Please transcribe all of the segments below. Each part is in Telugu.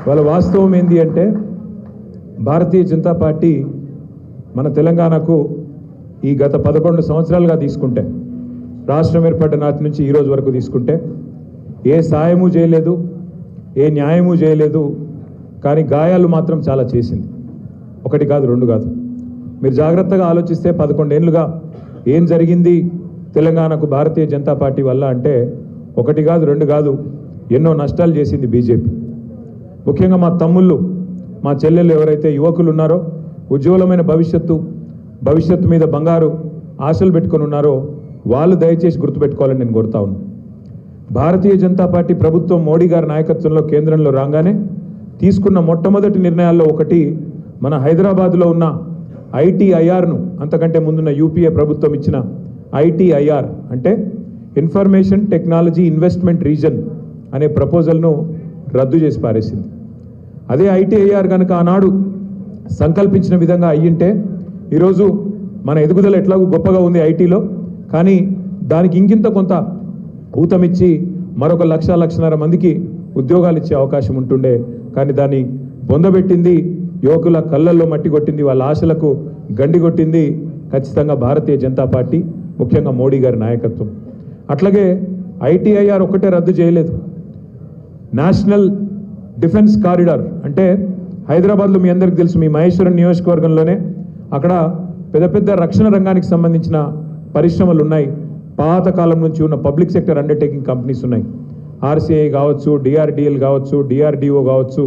వాళ్ళ వాస్తవం ఏంది అంటే భారతీయ జనతా పార్టీ మన తెలంగాణకు ఈ గత 11 సంవత్సరాలుగా తీసుకుంటే రాష్ట్రం ఏర్పడ్డ నాటి నుంచి ఈ రోజు వరకు తీసుకుంటే ఏ సాయము చేయలేదు, ఏ న్యాయము చేయలేదు, కానీ గాయాలు మాత్రం చాలా చేసింది. ఒకటి కాదు, రెండు కాదు. మీరు జాగ్రత్తగా ఆలోచిస్తే 11 ఏళ్ళుగా ఏం జరిగింది తెలంగాణకు భారతీయ జనతా పార్టీ వల్ల అంటే ఒకటి కాదు, రెండు కాదు, ఎన్నో నష్టాలు చేసింది బీజేపీ. ముఖ్యంగా మా తమ్ముళ్ళు, మా చెల్లెళ్ళు ఎవరైతే యువకులు ఉన్నారో, ఉజ్వలమైన భవిష్యత్తు మీద బంగారు ఆశలు పెట్టుకొని ఉన్నారో వాళ్ళు దయచేసి గుర్తుపెట్టుకోవాలని నేను కోరుతా ఉన్నాను. భారతీయ జనతా పార్టీ ప్రభుత్వం మోడీ గారి నాయకత్వంలో కేంద్రంలో రాగానే తీసుకున్న మొట్టమొదటి నిర్ణయాల్లో ఒకటి మన హైదరాబాద్లో ఉన్న ఐటీఐఆర్ను, అంతకంటే ముందున్న యూపీఏ ప్రభుత్వం ఇచ్చిన ఐటీఐఆర్ అంటే ఇన్ఫర్మేషన్ టెక్నాలజీ ఇన్వెస్ట్మెంట్ రీజన్ అనే ప్రపోజల్ను రద్దు చేసి పారేసింది. అదే ఐటీఐఆర్ కనుక ఆనాడు సంకల్పించిన విధంగా అయ్యింటే ఈరోజు మన ఎదుగుదల ఎట్లాగూ గొప్పగా ఉంది ఐటీలో, కానీ దానికి ఇంకింత కొంత ఊతమిచ్చి మరొక 1,00,00,000 మందికి ఉద్యోగాలు ఇచ్చే అవకాశం ఉంటుండే. కానీ దాన్ని బొందబెట్టింది, యువకుల కళ్ళల్లో మట్టి కొట్టింది, వాళ్ళ ఆశలకు గండి కొట్టింది ఖచ్చితంగా భారతీయ జనతా పార్టీ, ముఖ్యంగా మోడీ గారి నాయకత్వం. అట్లాగే ఐటీఐఆర్ ఒక్కటే రద్దు చేయలేదు, నేషనల్ డిఫెన్స్ కారిడార్ అంటే హైదరాబాద్లో మీ అందరికీ తెలుసు, మీ మహేశ్వరం నియోజకవర్గంలోనే అక్కడ పెద్ద పెద్ద రక్షణ రంగానికి సంబంధించిన పరిశ్రమలు ఉన్నాయి. పాతకాలం నుంచి ఉన్న పబ్లిక్ సెక్టర్ అండర్టేకింగ్ కంపెనీస్ ఉన్నాయి. ఆర్సీఐ కావచ్చు, డిఆర్డిఎల్ కావచ్చు, డిఆర్డిఓ కావచ్చు.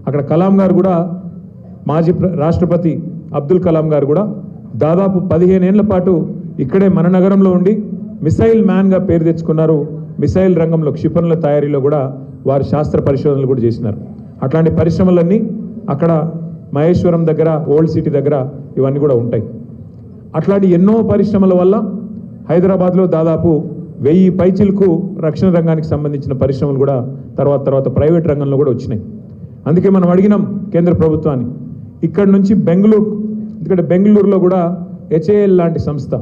అక్కడ కలాం గారు కూడా, మాజీ రాష్ట్రపతి అబ్దుల్ కలాం గారు కూడా దాదాపు 15 ఏళ్ల పాటు ఇక్కడే మన నగరంలో ఉండి మిసైల్ మ్యాన్గా పేరు తెచ్చుకున్నారు. మిసైల్ రంగంలో, క్షిపణుల తయారీలో కూడా వారు శాస్త్ర పరిశోధనలు కూడా చేసినారు. అట్లాంటి పరిశ్రమలన్నీ అక్కడ మహేశ్వరం దగ్గర, ఓల్డ్ సిటీ దగ్గర ఇవన్నీ కూడా ఉంటాయి. అట్లాంటి ఎన్నో పరిశ్రమల వల్ల హైదరాబాద్లో దాదాపు 1000 పైచిలకు రక్షణ రంగానికి సంబంధించిన పరిశ్రమలు కూడా తర్వాత ప్రైవేట్ రంగంలో కూడా వచ్చినాయి. అందుకే మనం అడిగినాం కేంద్ర ప్రభుత్వాన్ని, ఇక్కడ నుంచి బెంగళూరు, ఎందుకంటే బెంగళూరులో కూడా హెచ్ఏఎల్ లాంటి సంస్థ,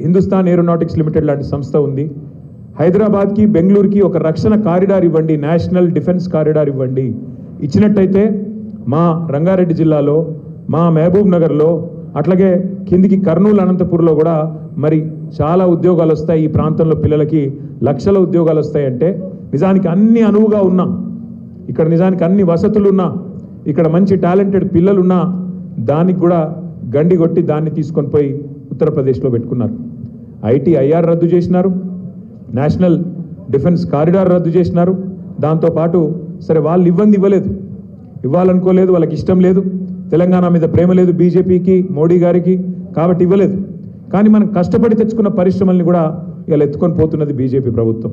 హిందుస్థాన్ ఏరోనాటిక్స్ లిమిటెడ్ లాంటి సంస్థ ఉంది. హైదరాబాద్కి బెంగళూరుకి ఒక రక్షణ కారిడార్ ఇవ్వండి, నేషనల్ డిఫెన్స్ కారిడార్ ఇవ్వండి. ఇచ్చినట్టయితే మా రంగారెడ్డి జిల్లాలో, మా మహబూబ్ నగర్లో, అట్లాగే కిందికి కర్నూలు, అనంతపూర్లో కూడా మరి చాలా ఉద్యోగాలు వస్తాయి. ఈ ప్రాంతంలో పిల్లలకి లక్షల ఉద్యోగాలు వస్తాయంటే నిజానికి అన్ని అనువుగా ఉన్నా, ఇక్కడ నిజానికి అన్ని వసతులు ఉన్నా, ఇక్కడ మంచి టాలెంటెడ్ పిల్లలున్నా, దానికి కూడా గండి కొట్టి దాన్ని తీసుకొని పోయి ఉత్తరప్రదేశ్లో పెట్టుకున్నారు. ఐటీఐఆర్ రద్దు చేసినారు, నేషనల్ డిఫెన్స్ కారిడార్ రద్దు చేసినారు. దాంతోపాటు సరే వాళ్ళు ఇవ్వలేదు, ఇవ్వాలనుకోలేదు, వాళ్ళకి ఇష్టం లేదు, తెలంగాణ మీద ప్రేమ లేదు బీజేపీకి, మోడీ గారికి, కాబట్టి ఇవ్వలేదు. కానీ మనం కష్టపడి తెచ్చుకున్న పరిశ్రమల్ని కూడా ఇలా ఎత్తుకొని పోతున్నది బీజేపీ ప్రభుత్వం.